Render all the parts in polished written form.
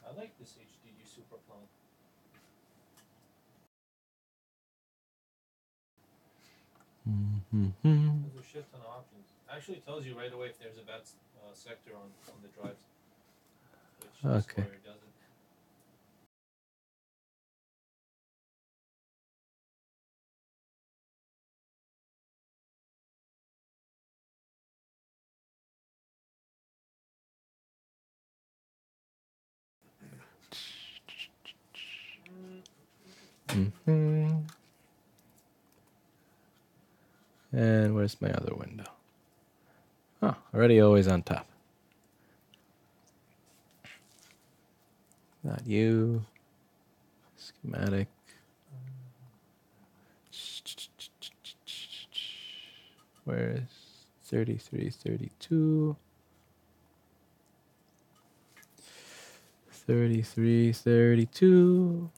I like this HDD super plumb. There's a shit ton of options. Actually tells you right away if there's a bad sector on the drives. Which Okay. this doesn't. And where's my other window? Oh, already always on top. Not you. Schematic. Where's 33, 32? 33, 32.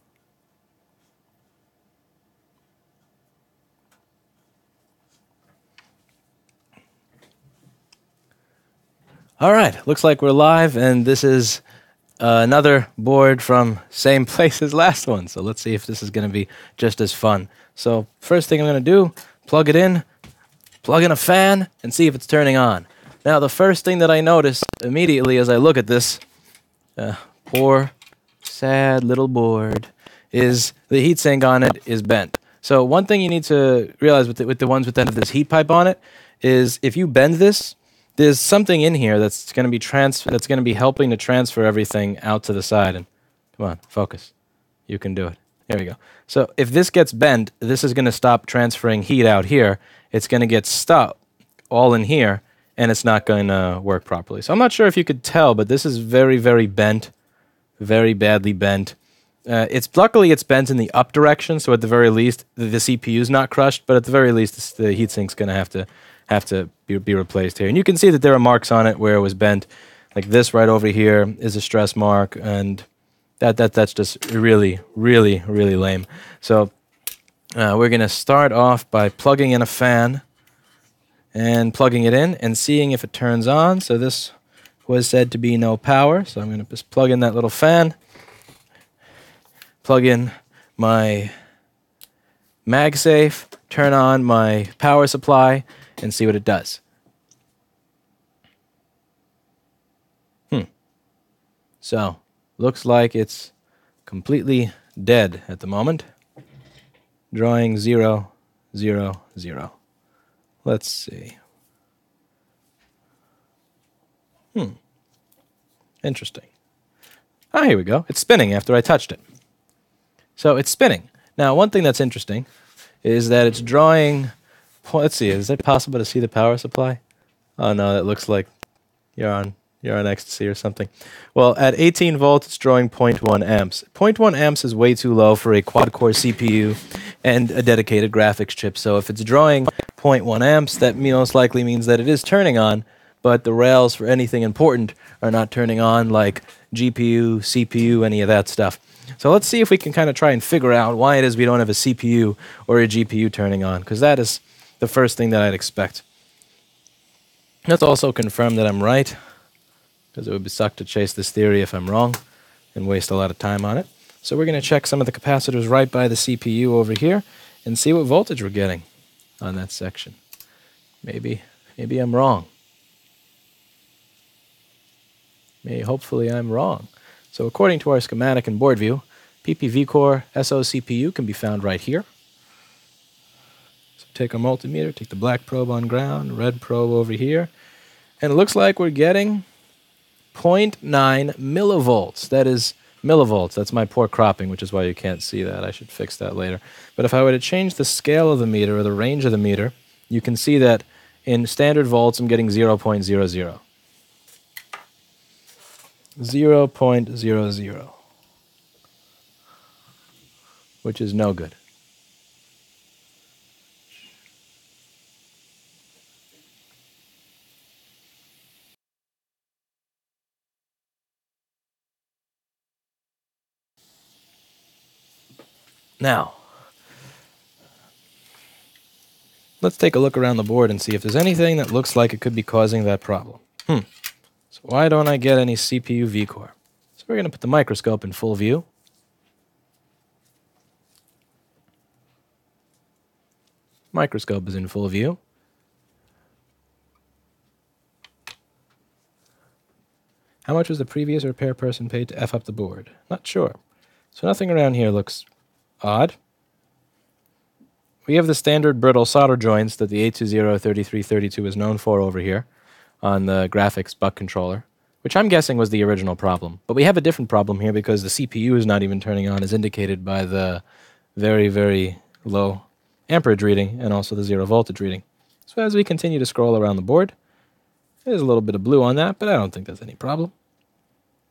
All right, looks like we're live, and this is another board from same place as last one. So let's see if this is going to be just as fun. So first thing I'm going to do, plug it in, plug in a fan, and see if it's turning on. Now the first thing that I notice immediately as I look at this poor, sad little board is the heatsink on it is bent. So one thing you need to realize with the ones with this heat pipe on it is if you bend this, there's something in here that's going to be helping to transfer everything out to the side. And come on, focus. You can do it. There we go. So if this gets bent, this is going to stop transferring heat out here. It's going to get stuck all in here, and it's not going to work properly. So I'm not sure if you could tell, but this is very, very bent, very badly bent. Luckily it's bent in the up direction, so at the very least the CPU is not crushed. But at the very least, the heatsink's going to have to be replaced here. And you can see that there are marks on it where it was bent. Like this right over here is a stress mark, and that's just really, really, really lame. So we're going to start off by plugging in a fan and plugging it in and seeing if it turns on. So this was said to be no power, so I'm going to just plug in that little fan, plug in my MagSafe, turn on my power supply, and see what it does. So, looks like it's completely dead at the moment. Drawing 0, 0, 0. Let's see. Interesting. Ah, here we go. It's spinning after I touched it. So it's spinning. Now, one thing that's interesting is that it's drawing... Let's see, is it possible to see the power supply? Oh no, that looks like you're on ecstasy or something. Well, at 18 volts, it's drawing 0.1 amps. 0.1 amps is way too low for a quad-core CPU and a dedicated graphics chip. So if it's drawing 0.1 amps, that most likely means that it is turning on, but the rails for anything important are not turning on, like GPU, CPU, any of that stuff. So let's see if we can kind of try and figure out why it is we don't have a CPU or a GPU turning on, because that is the first thing that I'd expect. Let's also confirm that I'm right, because it would suck to chase this theory if I'm wrong and waste a lot of time on it. So we're going to check some of the capacitors right by the CPU over here and see what voltage we're getting on that section. Maybe I'm wrong. Hopefully I'm wrong. So according to our schematic and board view, PPV core SO CPU can be found right here. So take our multimeter, take the black probe on ground, red probe over here, and it looks like we're getting 0.9 millivolts. That is millivolts. That's my poor cropping, which is why you can't see that. I should fix that later. But if I were to change the scale of the meter or the range of the meter, you can see that in standard volts I'm getting 0.00. 0.00, which is no good. Now, let's take a look around the board and see if there's anything that looks like it could be causing that problem. So why don't I get any CPU vCore? So we're going to put the microscope in full view. Microscope is in full view. How much was the previous repair person paid to F up the board? Not sure. So nothing around here looks odd. We have the standard brittle solder joints that the 820-3332 is known for over here on the graphics buck controller, which I'm guessing was the original problem. But we have a different problem here because the CPU is not even turning on as indicated by the very, very low amperage reading and also the 0 voltage reading. So as we continue to scroll around the board, there's a little bit of blue on that, but I don't think there's any problem.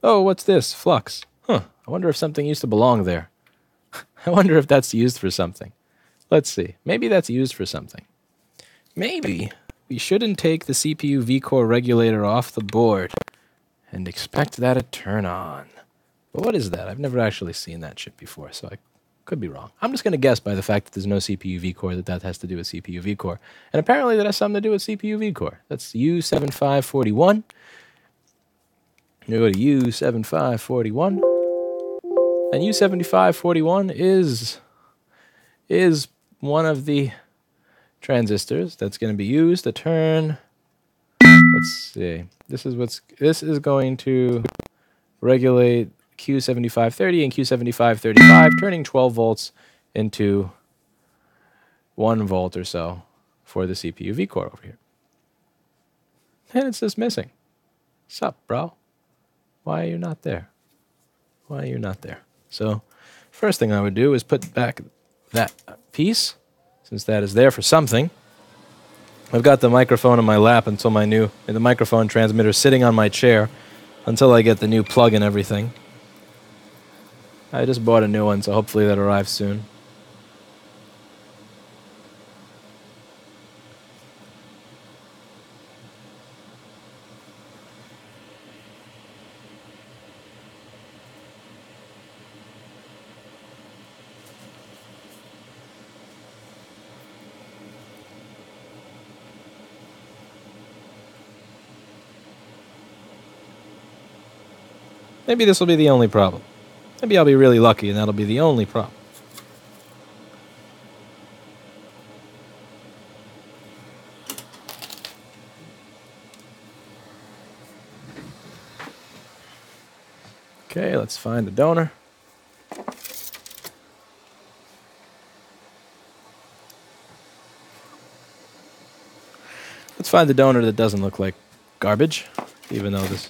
Oh, what's this? Flux. Huh. I wonder if something used to belong there. I wonder if that's used for something. Let's see. Maybe that's used for something. Maybe we shouldn't take the CPU V-core regulator off the board and expect that to turn on. But what is that? I've never actually seen that shit before, so I could be wrong. I'm just going to guess by the fact that there's no CPU V-core that has to do with CPU V-core. And apparently that has something to do with CPU V-core. That's U7541. You go to U7541. And U7541 is one of the transistors that's going to be used to turn. Let's see. This is going to regulate Q7530 and Q7535, turning 12 volts into 1 volt or so for the CPU V-core over here. And it's just missing. Sup, bro? Why are you not there? Why are you not there? So, first thing I would do is put back that piece, since that is there for something. I've got the microphone in my lap until the microphone transmitter sitting on my chair until I get the new plug and everything. I just bought a new one, so hopefully that arrives soon. Maybe this will be the only problem. Maybe I'll be really lucky and that'll be the only problem. Okay, let's find the donor. Let's find the donor that doesn't look like garbage, even though this...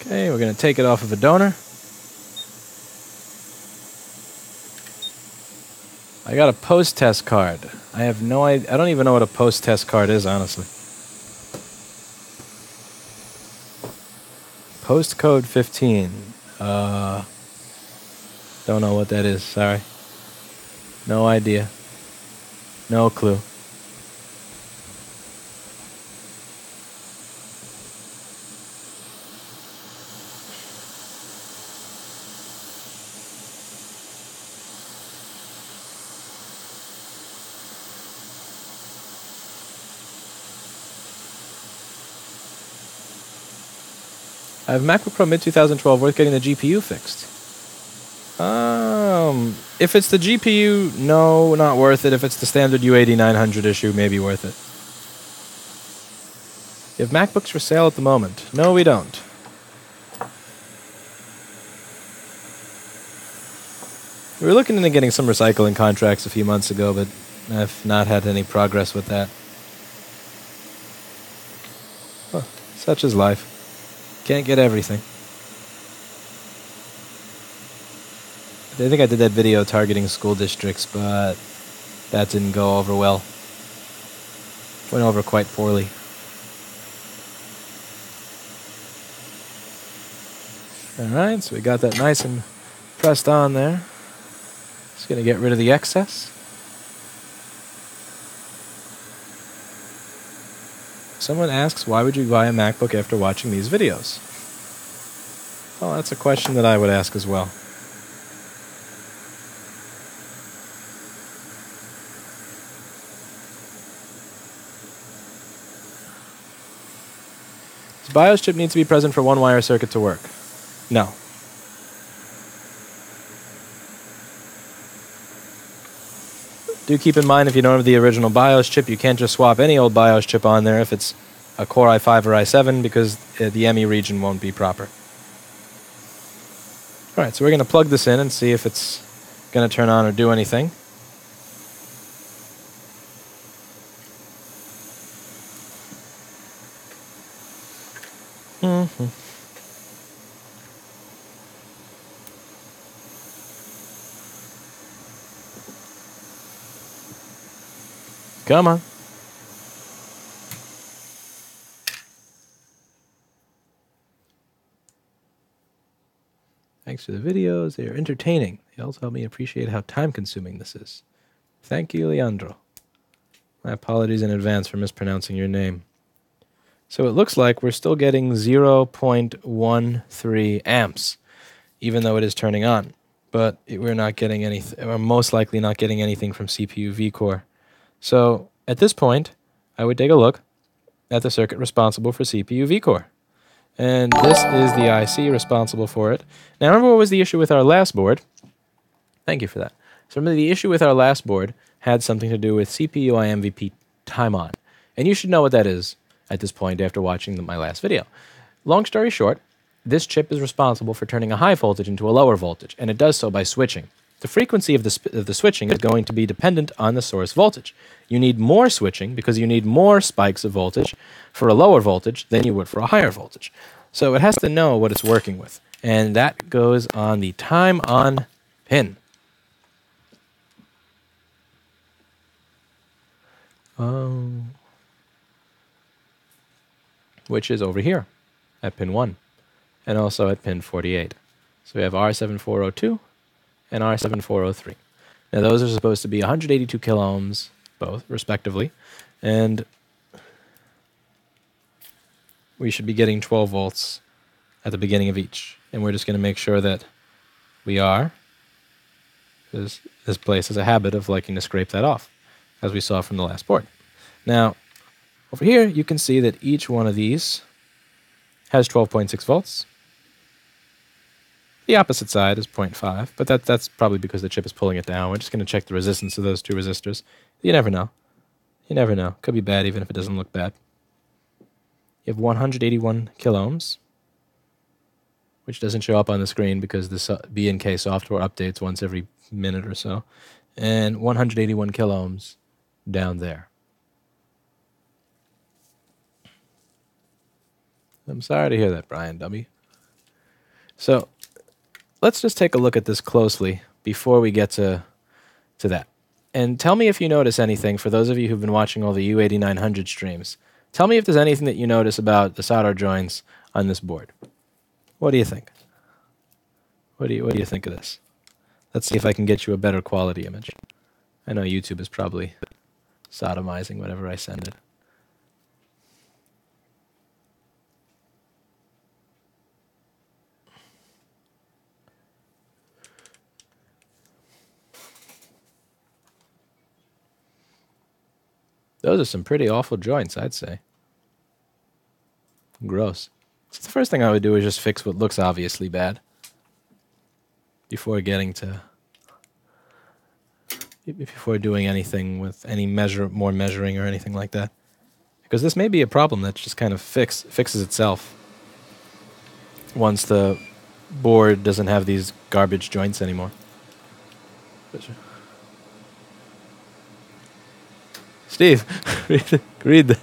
Okay, we're going to take it off of a donor. I got a post-test card. I have no idea. I don't even know what a post-test card is, honestly. Postcode 15. Don't know what that is, sorry. No idea. No clue. I have MacBook Pro mid-2012 worth getting the GPU fixed. If it's the GPU, no, not worth it. If it's the standard U8900 issue, maybe worth it. You have MacBooks for sale at the moment? No, we don't. We were looking into getting some recycling contracts a few months ago, but I've not had any progress with that. Huh, such is life. Can't get everything. I think I did that video targeting school districts, but that didn't go over well. Went over quite poorly. Alright, so we got that nice and pressed on there. Just going to get rid of the excess. Someone asks, why would you buy a MacBook after watching these videos? Well, that's a question that I would ask as well. Does BIOS chip need to be present for one wire circuit to work? No. Do keep in mind, if you don't have the original BIOS chip, you can't just swap any old BIOS chip on there if it's a Core i5 or i7, because the ME region won't be proper. Alright, so we're going to plug this in and see if it's going to turn on or do anything. Come on. Thanks for the videos. They are entertaining. They also help me appreciate how time-consuming this is. Thank you, Leandro. My apologies in advance for mispronouncing your name. So it looks like we're still getting 0.13 amps, even though it is turning on. But we're not getting anything. We're most likely not getting anything from CPU vCore. So at this point, I would take a look at the circuit responsible for CPU vCore. And this is the IC responsible for it. Now remember what was the issue with our last board? Thank you for that. So remember, the issue with our last board had something to do with CPU IMVP time on. And you should know what that is at this point after watching my last video. Long story short, this chip is responsible for turning a high voltage into a lower voltage, and it does so by switching. The frequency of the switching is going to be dependent on the source voltage. You need more switching because you need more spikes of voltage for a lower voltage than you would for a higher voltage. So it has to know what it's working with, and that goes on the time on pin. Which is over here at pin 1 and also at pin 48. So we have R7402 and R7403. Now those are supposed to be 182 kiloohms both, respectively, and we should be getting 12 volts at the beginning of each. And we're just going to make sure that we are, because this place has a habit of liking to scrape that off, as we saw from the last board. Now, over here, you can see that each one of these has 12.6 volts. The opposite side is 0.5, but that's probably because the chip is pulling it down. We're just going to check the resistance of those two resistors. You never know. You never know. Could be bad even if it doesn't look bad. You have 181 kiloohms, which doesn't show up on the screen because the B&K software updates once every minute or so, and 181 kiloohms down there. I'm sorry to hear that, Brian W. So let's just take a look at this closely before we get to that. And tell me if you notice anything, for those of you who've been watching all the U8900 streams. Tell me if there's anything that you notice about the solder joints on this board. What do you think? What do you think of this? Let's see if I can get you a better quality image. I know YouTube is probably sodomizing whatever I send it. Those are some pretty awful joints, I'd say. Gross. So the first thing I would do is just fix what looks obviously bad before getting to, before doing anything with any more measuring or anything like that. Because this may be a problem that just kind of fixes itself once the board doesn't have these garbage joints anymore. Steve, read the...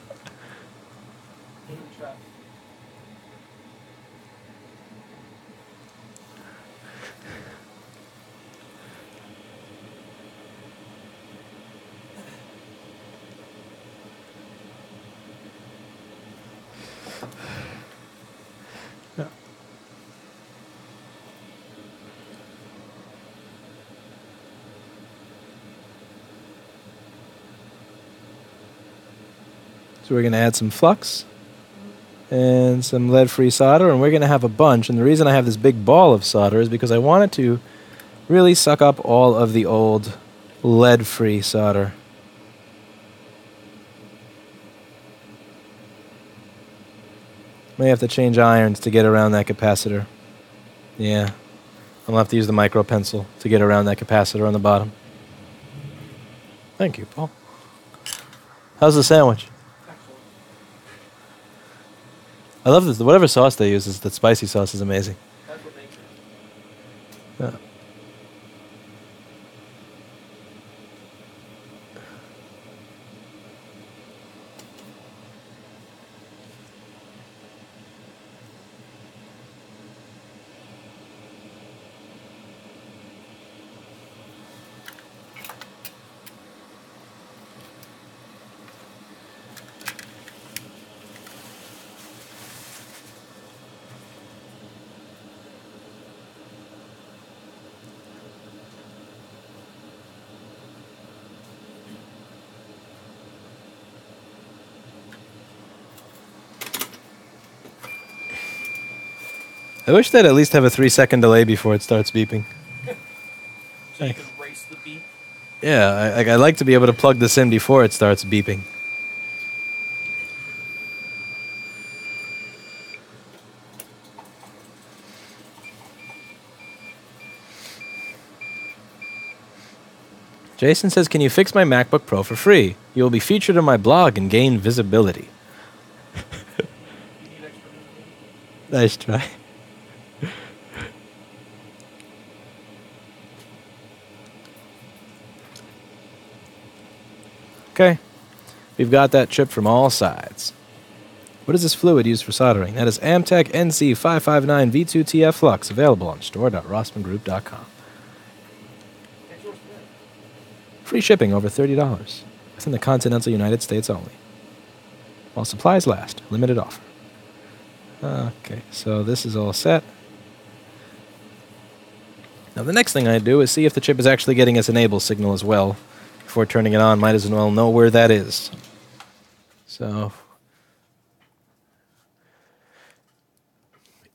So we're going to add some flux and some lead-free solder, and we're going to have a bunch. And the reason I have this big ball of solder is because I want it to really suck up all of the old lead-free solder. May have to change irons to get around that capacitor. Yeah, I'm going to have to use the micro pencil to get around that capacitor on the bottom. Thank you, Paul. How's the sandwich? I love this. Whatever sauce they use, the spicy sauce is amazing. That's what makes it. Yeah. I wish they'd at least have a 3-second delay before it starts beeping. So you can race the beep. Yeah, I'd like to be able to plug this in before it starts beeping. Jason says, can you fix my MacBook Pro for free? You will be featured on my blog and gain visibility. Nice try. Okay, we've got that chip from all sides. What is this fluid used for soldering? That is Amtech NC559 V2TF Flux, available on store.rossmangroup.com. Free shipping over $30 within the continental United States only. While supplies last, limited offer. Okay, so this is all set. Now the next thing I do is see if the chip is actually getting its enable signal as well. Before turning it on, might as well know where that is. So,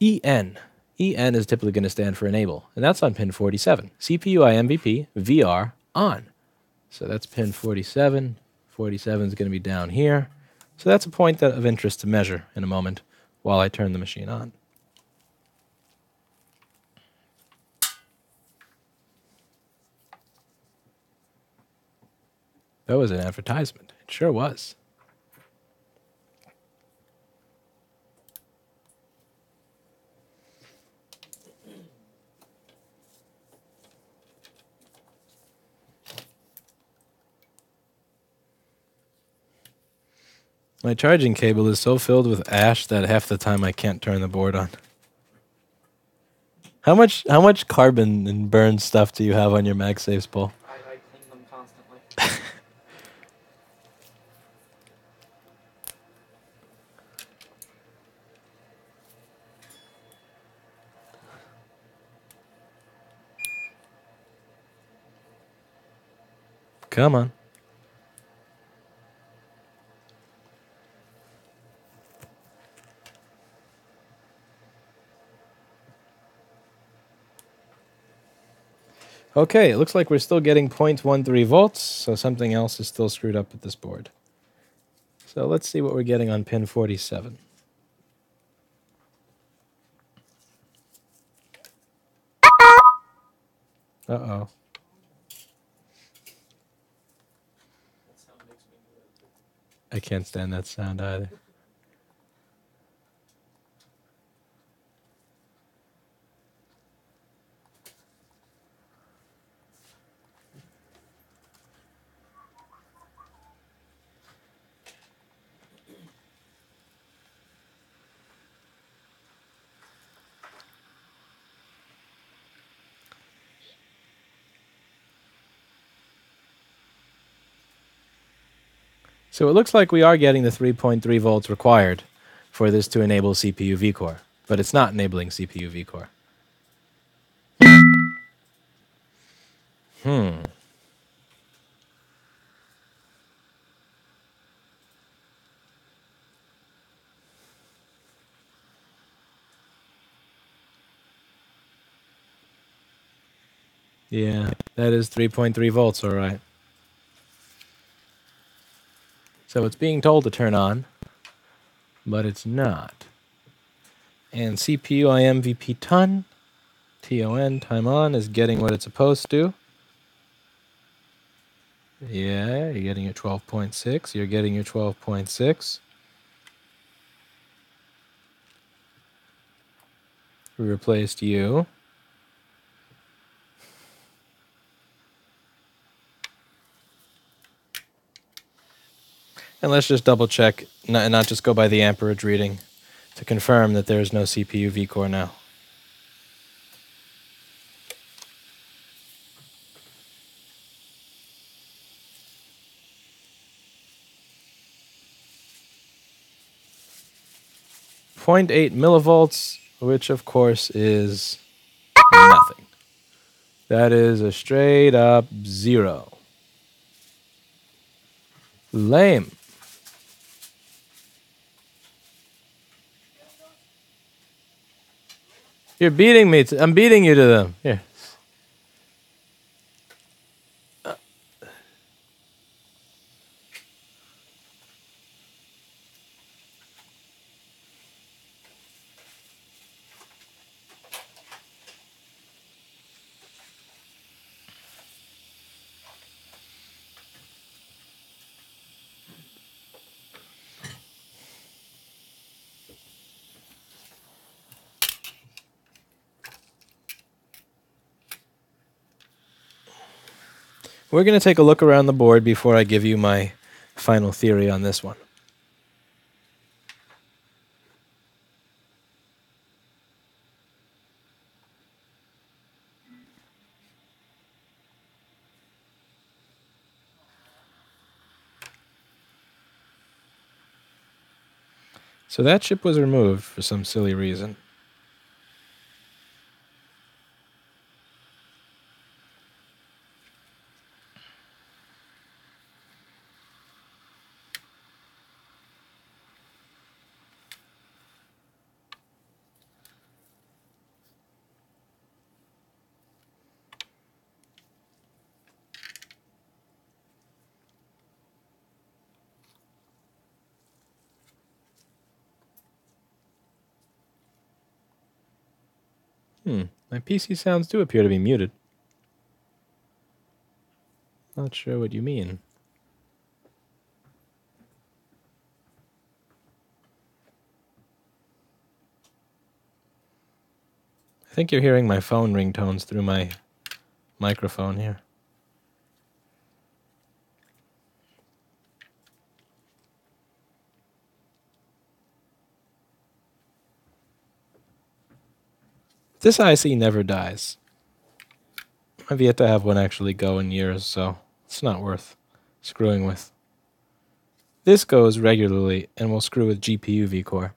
EN. EN is typically going to stand for enable, and that's on pin 47. CPU IMVP VR on. So that's pin 47. 47 is going to be down here. So that's a point of interest to measure in a moment while I turn the machine on. That was an advertisement. It sure was. My charging cable is so filled with ash that half the time I can't turn the board on. How much carbon and burn stuff do you have on your MagSafes, Paul? I clean them constantly. Come on. Okay, it looks like we're still getting 0.13 volts, so something else is still screwed up with this board. So let's see what we're getting on pin 47. Uh-oh. That sound makes me good. I can't stand that sound either. So it looks like we are getting the 3.3 volts required for this to enable CPU vCore, but it's not enabling CPU vCore. Yeah, that is 3.3 volts, all right. So it's being told to turn on, but it's not. And CPU IMVP ton, TON, time on, is getting what it's supposed to. Yeah, you're getting your 12.6. You're getting your 12.6. We replaced you. And let's just double check, not just go by the amperage reading, to confirm that there is no CPU vCore now. .8 millivolts, which of course is nothing. That is a straight up 0. Lame. You're beating me. I'm beating you to them. Here. We're going to take a look around the board before I give you my final theory on this one. So that chip was removed for some silly reason. My PC sounds do appear to be muted. Not sure what you mean. I think you're hearing my phone ringtones through my microphone here. This IC never dies. I've yet to have one actually go in years, so it's not worth screwing with. This goes regularly and will screw with GPU vCore.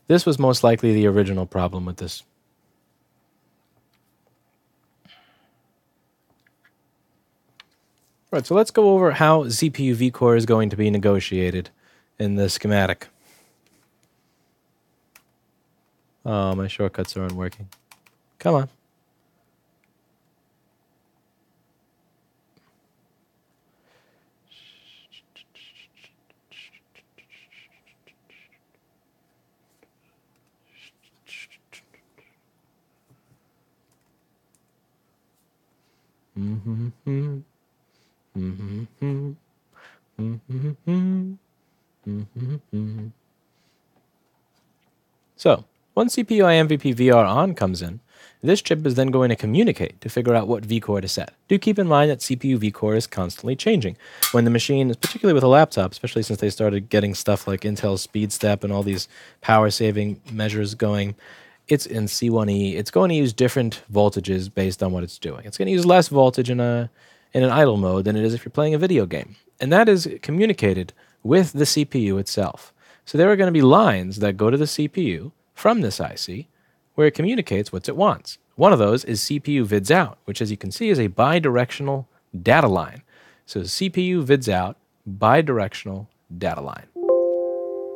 This was most likely the original problem with this. Right, so let's go over how CPU vCore is going to be negotiated in the schematic. Oh, my shortcuts aren't working. Come on. So, once CPU IMVP VR on comes in, this chip is then going to communicate to figure out what vCore to set. Do keep in mind that CPU vCore is constantly changing. When the machine, particularly with a laptop, especially since they started getting stuff like Intel's SpeedStep and all these power-saving measures going, it's in C1E. It's going to use different voltages based on what it's doing. It's going to use less voltage in an idle mode than it is if you're playing a video game. And that is communicated with the CPU itself. So there are going to be lines that go to the CPU from this IC where it communicates what it wants. One of those is CPU vids out, which as you can see is a bidirectional data line. So CPU vids out, bidirectional data line.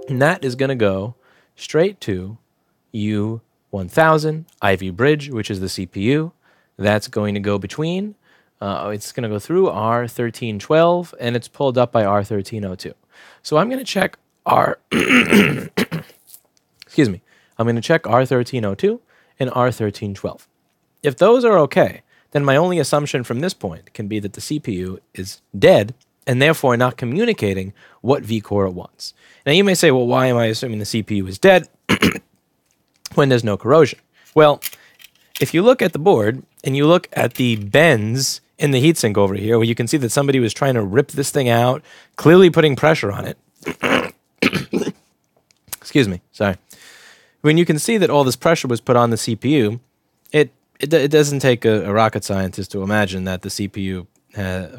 And that is going to go straight to U1000 Ivy Bridge, which is the CPU. That's going to go between It's going to go through R1312, and it's pulled up by R1302. So I'm going to check excuse me. I'm going to check R1302 and R1312. If those are okay, then my only assumption from this point can be that the CPU is dead and therefore not communicating what vCore it wants. Now you may say, well, why am I assuming the CPU is dead when there's no corrosion? Well, if you look at the board and you look at the bends in the heatsink over here, where you can see that somebody was trying to rip this thing out, clearly putting pressure on it. Excuse me, sorry. When you can see that all this pressure was put on the CPU, it doesn't take a rocket scientist to imagine that the CPU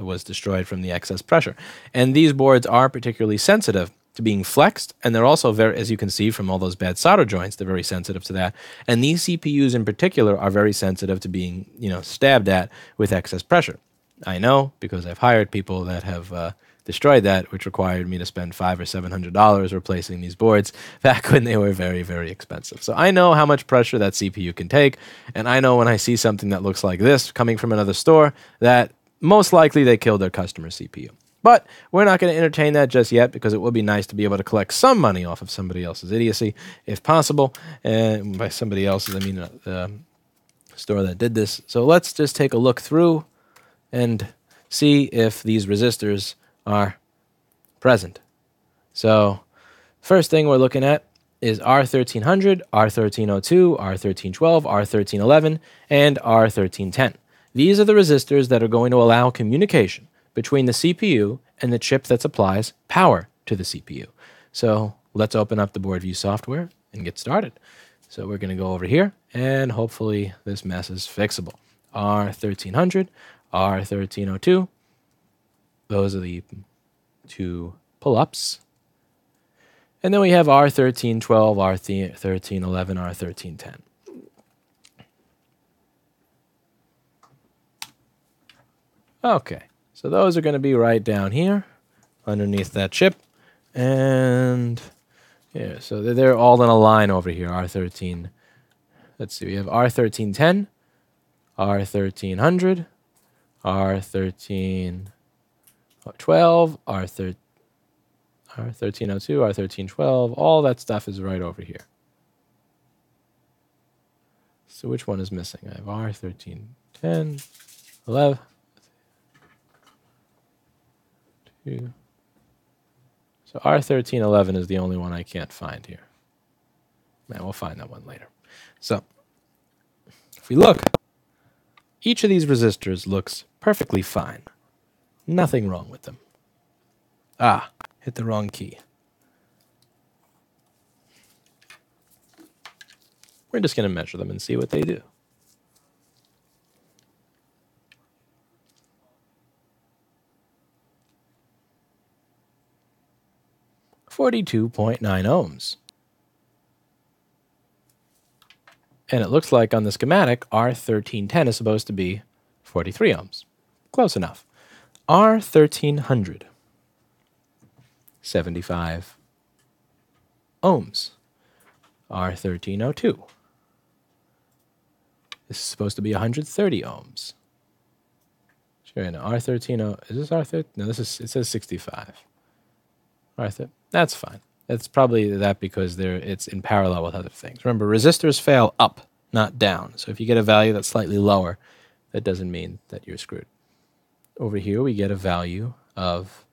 was destroyed from the excess pressure. And these boards are particularly sensitive to being flexed, and they're also very, as you can see from all those bad solder joints, they're very sensitive to that. And these CPUs in particular are very sensitive to being, stabbed at with excess pressure. I know because I've hired people that have destroyed that, which required me to spend $500 or $700 replacing these boards back when they were very, very expensive. So I know how much pressure that CPU can take, and I know when I see something that looks like this coming from another store that most likely they killed their customer CPU. But we're not going to entertain that just yet because it would be nice to be able to collect some money off of somebody else's idiocy if possible. And by somebody else's, I mean the store that did this. So let's just take a look through and see if these resistors are present. So first thing we're looking at is R1300, R1302, R1312, R1311, and R1310. These are the resistors that are going to allow communication between the CPU and the chip that supplies power to the CPU. So let's open up the board view software and get started. So we're going to go over here, and hopefully this mess is fixable. R1300, R1302. Those are the two pull-ups. And then we have R1312, R1311, R1310. Okay, so those are going to be right down here underneath that chip. And yeah, so they're all in a line over here, R13. Let's see, we have R1310, R1300, R1312, R1302, R1312, all that stuff is right over here. So which one is missing? I have R1310, 11, 2. So R1311 is the only one I can't find here. Man, we'll find that one later. So if we look, each of these resistors looks perfectly fine. Nothing wrong with them. Ah, hit the wrong key. We're just going to measure them and see what they do. .9 ohms. And it looks like on the schematic, R1310 is supposed to be 43 ohms. Close enough. R1300, 75 ohms. R1302. This is supposed to be 130 ohms. Sure, no, R13, is this R13? No, it says 65. That's fine. It's probably that because it's in parallel with other things. Remember, resistors fail up, not down. So if you get a value that's slightly lower, that doesn't mean that you're screwed. Over here, we get a value of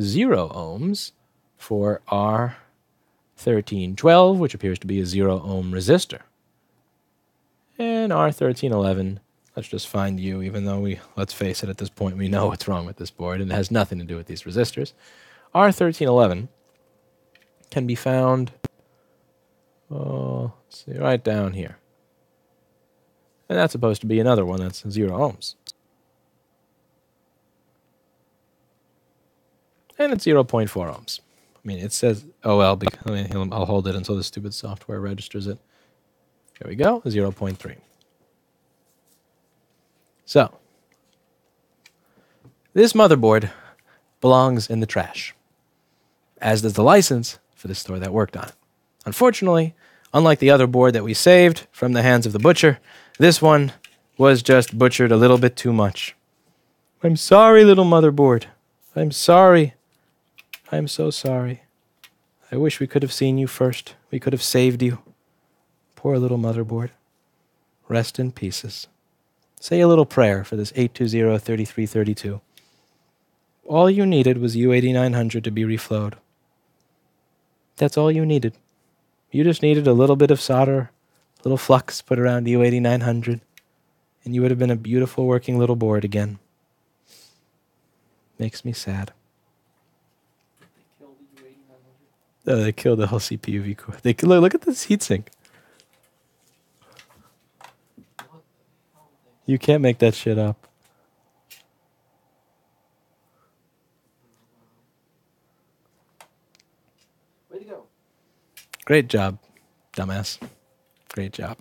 0 ohms for R1312, which appears to be a 0 ohm resistor. And R1311, let's just find you, even though let's face it, at this point, we know what's wrong with this board, and it has nothing to do with these resistors. R1311 can be found, let's see, right down here. And that's supposed to be another one that's 0 ohms. And it's 0.4 ohms. I mean, it says, oh well, I'll hold it until the stupid software registers it. There we go, 0.3. So, this motherboard belongs in the trash, as does the license for the store that worked on it. Unfortunately, unlike the other board that we saved from the hands of the butcher, this one was just butchered a little bit too much. I'm sorry, little motherboard. I'm sorry. I'm so sorry. I wish we could have seen you first. We could have saved you. Poor little motherboard. Rest in pieces. Say a little prayer for this 820-3332. All you needed was U8900 to be reflowed. That's all you needed. You just needed a little bit of solder, a little flux put around U8900, and you would have been a beautiful working little board again. Makes me sad. They killed the U8900. Oh, they killed the whole CPU V core. Look at this heatsink. You can't make that shit up. Way to go. Great job, dumbass. Great job.